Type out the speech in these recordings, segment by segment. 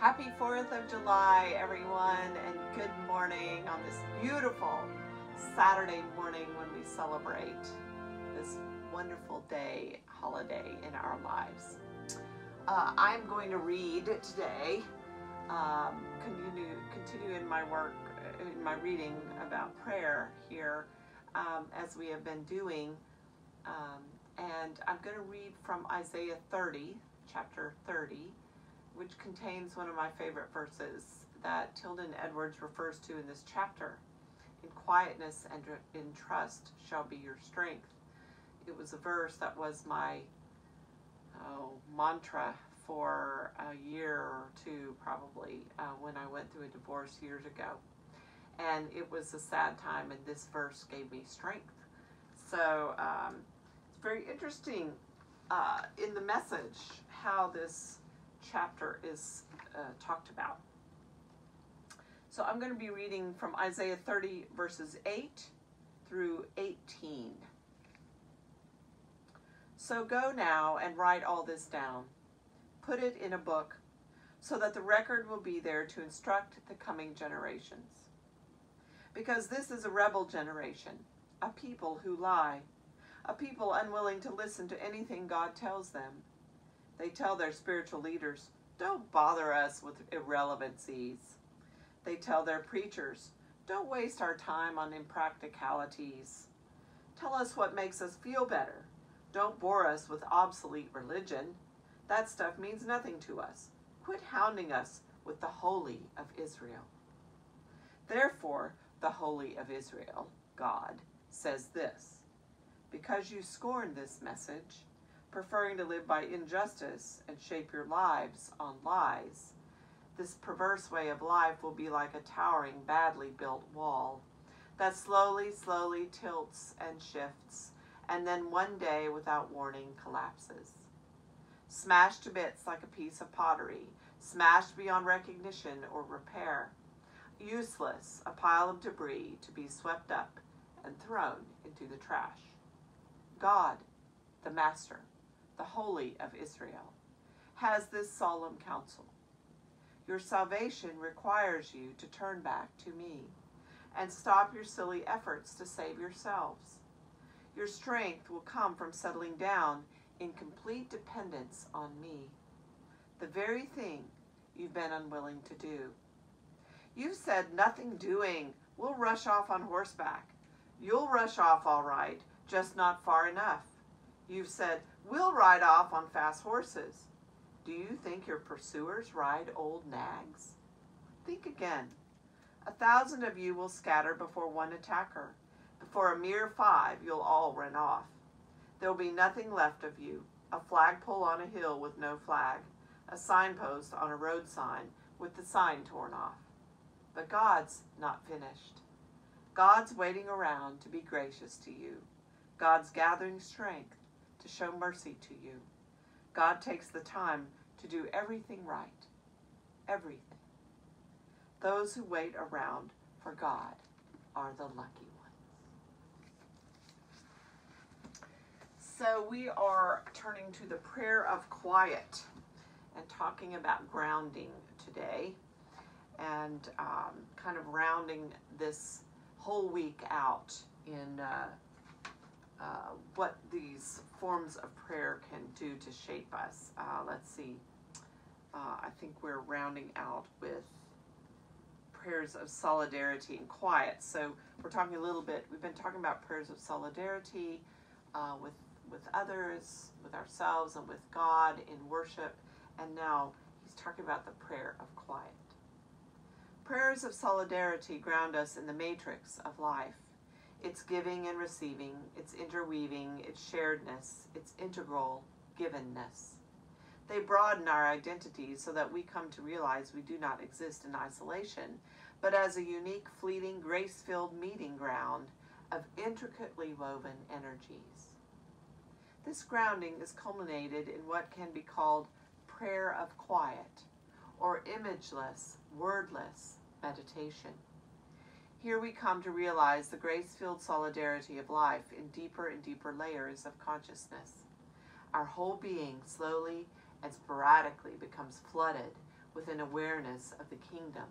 Happy 4th of July, everyone, and good morning on this beautiful Saturday morning when we celebrate this wonderful day, holiday in our lives. I'm going to read today, continue in my work, in my reading about prayer here, as we have been doing, and I'm going to read from Isaiah 30, chapter 30, which contains one of my favorite verses that Tilden Edwards refers to in this chapter. In quietness and in trust shall be your strength. It was a verse that was my mantra for a year or two, probably, when I went through a divorce years ago. And it was a sad time, and this verse gave me strength. So it's very interesting in the message how this chapter is talked about. So I'm going to be reading from Isaiah 30 verses 8 through 18. So go now and write all this down. Put it in a book so that the record will be there to instruct the coming generations. Because this is a rebel generation, a people who lie, a people unwilling to listen to anything God tells them. They tell their spiritual leaders, don't bother us with irrelevancies. They tell their preachers, don't waste our time on impracticalities. Tell us what makes us feel better. Don't bore us with obsolete religion. That stuff means nothing to us. Quit hounding us with the Holy of Israel. Therefore, the Holy of Israel, God, says this, because you scorn this message, preferring to live by injustice and shape your lives on lies, this perverse way of life will be like a towering, badly built wall that slowly tilts and shifts, and then one day, without warning, collapses. Smashed to bits like a piece of pottery, smashed beyond recognition or repair. Useless, a pile of debris to be swept up and thrown into the trash. God, the Master, the Holy of Israel, has this solemn counsel. Your salvation requires you to turn back to me and stop your silly efforts to save yourselves. Your strength will come from settling down in complete dependence on me, the very thing you've been unwilling to do. You've said nothing doing. We'll rush off on horseback. You'll rush off all right, just not far enough. You've said, we'll ride off on fast horses. Do you think your pursuers ride old nags? Think again. 1,000 of you will scatter before one attacker. Before a mere 5, you'll all run off. There will be nothing left of you, a flagpole on a hill with no flag, a signpost on a road sign with the sign torn off. But God's not finished. God's waiting around to be gracious to you. God's gathering strength to show mercy to you. God takes the time to do everything right. Everything. Those who wait around for God are the lucky ones. So we are turning to the prayer of quiet and talking about grounding today, and kind of rounding this whole week out in what these forms of prayer can do to shape us. Let's see. I think we're rounding out with prayers of solidarity and quiet. So we're talking a little bit, we've been talking about prayers of solidarity with others, with ourselves, and with God in worship. And now he's talking about the prayer of quiet. Prayers of solidarity ground us in the matrix of life. Its giving and receiving, its interweaving, its sharedness, its integral givenness. They broaden our identities so that we come to realize we do not exist in isolation, but as a unique, fleeting, grace-filled meeting ground of intricately woven energies. This grounding is culminated in what can be called prayer of quiet, or imageless, wordless meditation. Here we come to realize the grace-filled solidarity of life in deeper and deeper layers of consciousness. Our whole being slowly and sporadically becomes flooded with an awareness of the kingdom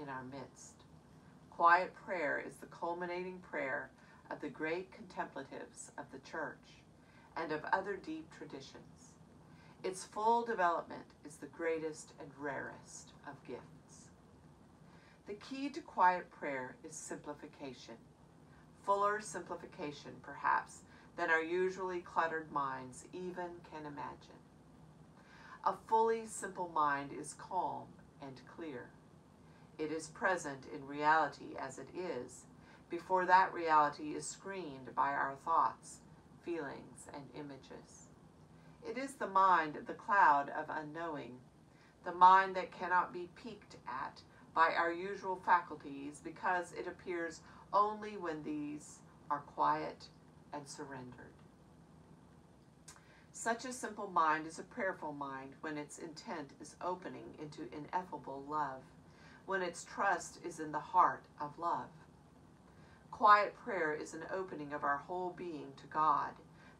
in our midst. Quiet prayer is the culminating prayer of the great contemplatives of the Church and of other deep traditions. Its full development is the greatest and rarest of gifts. The key to quiet prayer is simplification, fuller simplification, perhaps, than our usually cluttered minds even can imagine. A fully simple mind is calm and clear. It is present in reality as it is, before that reality is screened by our thoughts, feelings, and images. It is the mind, the cloud of unknowing, the mind that cannot be peeked at by our usual faculties because it appears only when these are quiet and surrendered. Such a simple mind is a prayerful mind when its intent is opening into ineffable love, when its trust is in the heart of love. Quiet prayer is an opening of our whole being to God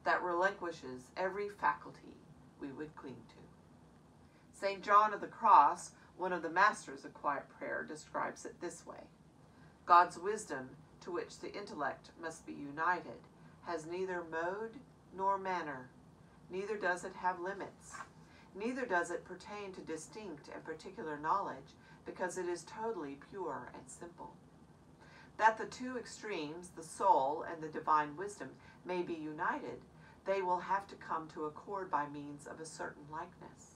that relinquishes every faculty we would cling to. St. John of the Cross, one of the masters of quiet prayer, describes it this way: God's wisdom, to which the intellect must be united, has neither mode nor manner, neither does it have limits, neither does it pertain to distinct and particular knowledge, because it is totally pure and simple. That the two extremes, the soul and the divine wisdom, may be united, they will have to come to accord by means of a certain likeness.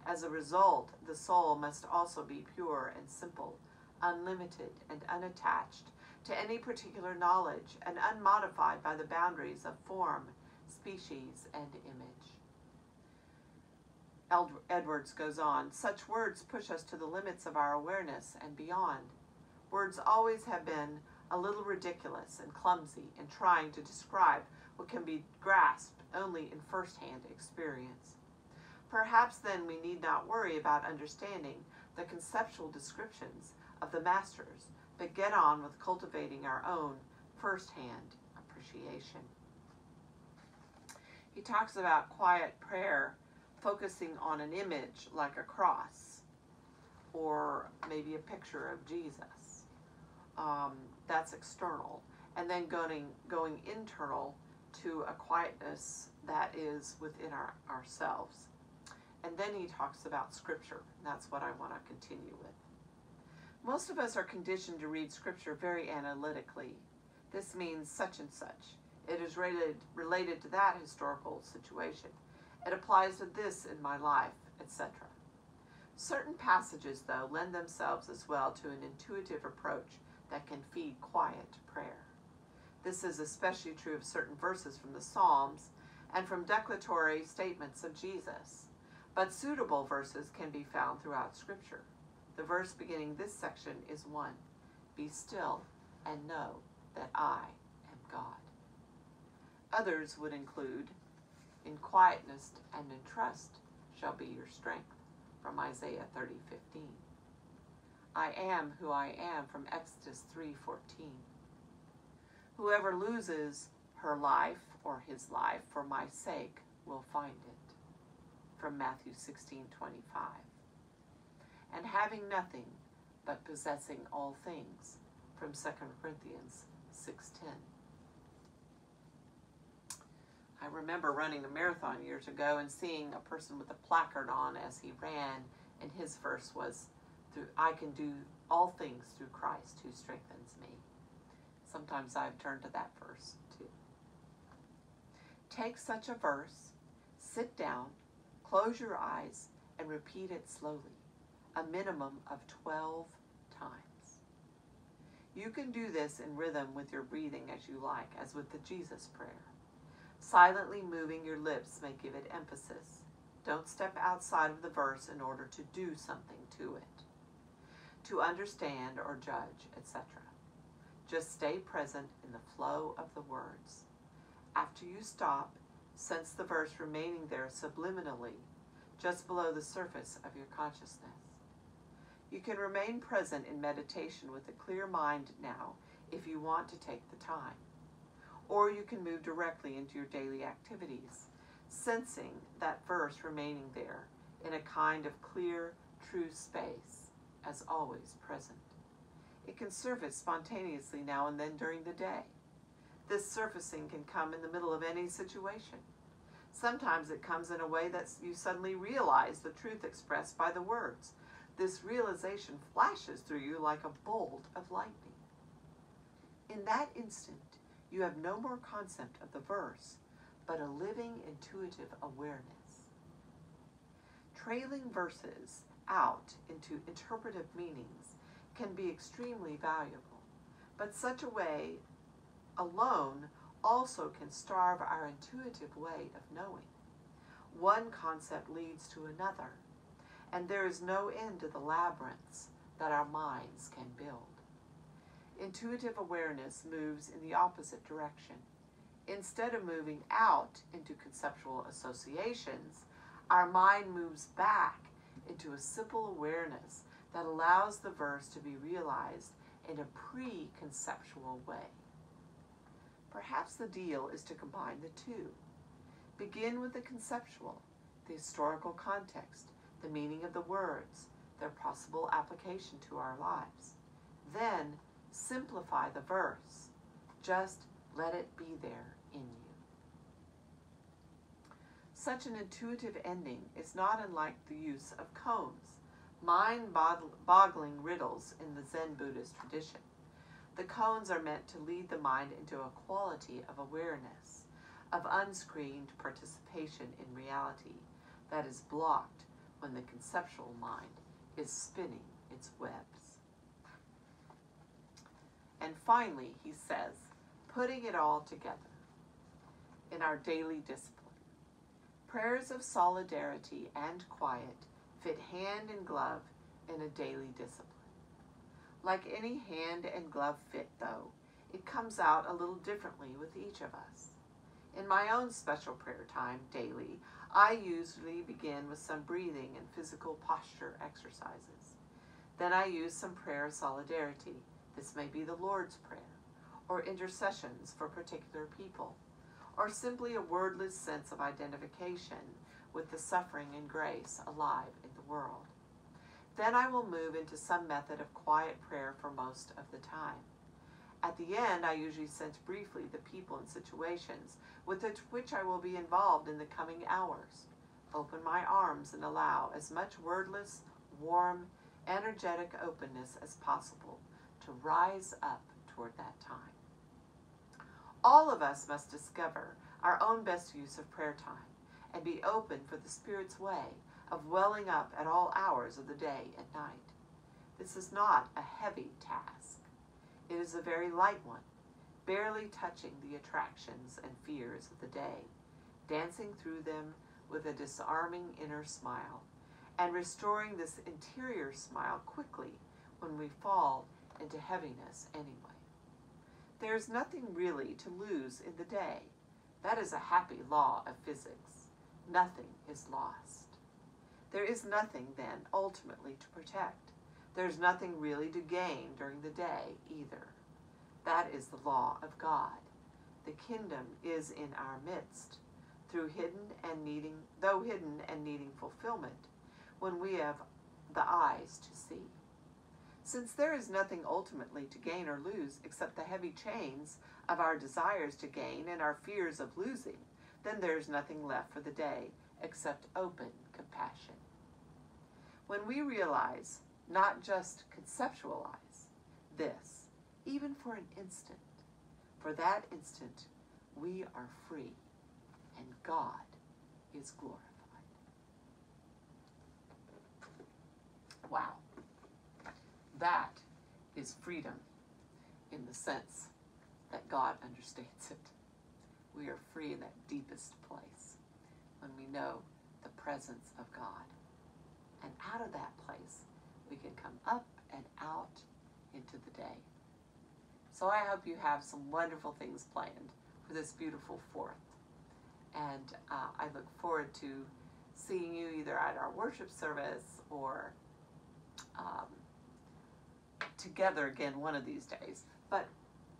As a result, the soul must also be pure and simple, unlimited and unattached to any particular knowledge, and unmodified by the boundaries of form, species, and image. Edwards goes on, such words push us to the limits of our awareness and beyond. Words always have been a little ridiculous and clumsy in trying to describe what can be grasped only in first-hand experience. Perhaps then we need not worry about understanding the conceptual descriptions of the masters, but get on with cultivating our own first-hand appreciation. He talks about quiet prayer focusing on an image like a cross or maybe a picture of Jesus. That's external. And then going internal to a quietness that is within ourselves. And then he talks about Scripture. And that's what I want to continue with. Most of us are conditioned to read Scripture very analytically. This means such and such. It is related to that historical situation. It applies to this in my life, etc. Certain passages, though, lend themselves as well to an intuitive approach that can feed quiet prayer. This is especially true of certain verses from the Psalms and from declaratory statements of Jesus. But suitable verses can be found throughout Scripture. The verse beginning this section is one: Be still and know that I am God. Others would include, In quietness and in trust shall be your strength, from Isaiah 30:15. I am who I am, from Exodus 3:14. Whoever loses her life or his life for my sake will find it, from Matthew 16:25. And having nothing but possessing all things, from 2 Corinthians 6:10. I remember running a marathon years ago and seeing a person with a placard on as he ran, and his verse was, I can do all things through Christ who strengthens me. Sometimes I've turned to that verse too. Take such a verse, sit down, close your eyes, and repeat it slowly, a minimum of 12 times. You can do this in rhythm with your breathing as you like, as with the Jesus prayer. Silently moving your lips may give it emphasis. Don't step outside of the verse in order to do something to it, to understand or judge, etc. Just stay present in the flow of the words. After you stop, sense the verse remaining there subliminally, just below the surface of your consciousness. You can remain present in meditation with a clear mind now if you want to take the time. Or you can move directly into your daily activities, sensing that verse remaining there in a kind of clear, true space, as always present. It can surface spontaneously now and then during the day. This surfacing can come in the middle of any situation. Sometimes it comes in a way that you suddenly realize the truth expressed by the words. This realization flashes through you like a bolt of lightning. In that instant, you have no more concept of the verse, but a living, intuitive awareness. Trailing verses out into interpretive meanings can be extremely valuable, but such a way alone also can starve our intuitive way of knowing. One concept leads to another, and there is no end to the labyrinths that our minds can build. Intuitive awareness moves in the opposite direction. Instead of moving out into conceptual associations, our mind moves back into a simple awareness that allows the verse to be realized in a pre-conceptual way. Perhaps the deal is to combine the two. Begin with the conceptual, the historical context, the meaning of the words, their possible application to our lives. Then simplify the verse. Just let it be there in you. Such an intuitive ending is not unlike the use of koans, mind-boggling riddles in the Zen Buddhist tradition. The koans are meant to lead the mind into a quality of awareness, of unscreened participation in reality that is blocked when the conceptual mind is spinning its webs. And finally, he says, putting it all together in our daily discipline. Prayers of solidarity and quiet fit hand in glove in a daily discipline. Like any hand and glove fit, though, it comes out a little differently with each of us. In my own special prayer time daily, I usually begin with some breathing and physical posture exercises. Then I use some prayer of solidarity. This may be the Lord's Prayer, or intercessions for particular people, or simply a wordless sense of identification with the suffering and grace alive in the world. Then I will move into some method of quiet prayer for most of the time. At the end, I usually sense briefly the people and situations with which I will be involved in the coming hours. Open my arms and allow as much wordless, warm, energetic openness as possible to rise up toward that time. All of us must discover our own best use of prayer time and be open for the Spirit's way of welling up at all hours of the day and night. This is not a heavy task. It is a very light one, barely touching the attractions and fears of the day, dancing through them with a disarming inner smile, and restoring this interior smile quickly when we fall into heaviness anyway. There is nothing really to lose in the day. That is a happy law of physics. Nothing is lost. There is nothing, then, ultimately to protect. There's nothing really to gain during the day, either. That is the law of God. The kingdom is in our midst, though hidden and needing fulfillment, when we have the eyes to see. Since there is nothing ultimately to gain or lose except the heavy chains of our desires to gain and our fears of losing, then there is nothing left for the day except open compassion. When we realize, not just conceptualize, this, even for an instant, for that instant, we are free and God is glorified. Wow. That is freedom in the sense that God understands it. We are free in that deepest place when we know the presence of God. And out of that place, we can come up and out into the day. So I hope you have some wonderful things planned for this beautiful 4th. And I look forward to seeing you either at our worship service or together again one of these days, but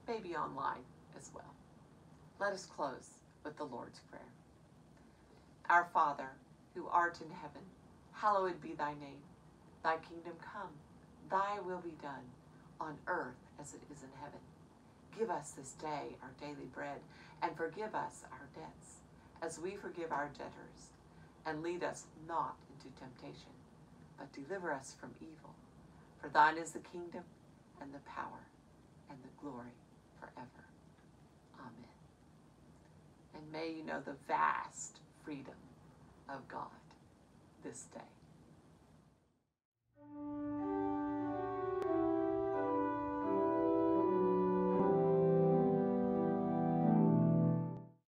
maybe online as well. Let us close with the Lord's Prayer. Our Father, who art in heaven, hallowed be thy name. Thy kingdom come, thy will be done, on earth as it is in heaven. Give us this day our daily bread, and forgive us our debts, as we forgive our debtors. And lead us not into temptation, but deliver us from evil. For thine is the kingdom, and the power, and the glory forever. Amen. And may you know the vast freedom of God this day.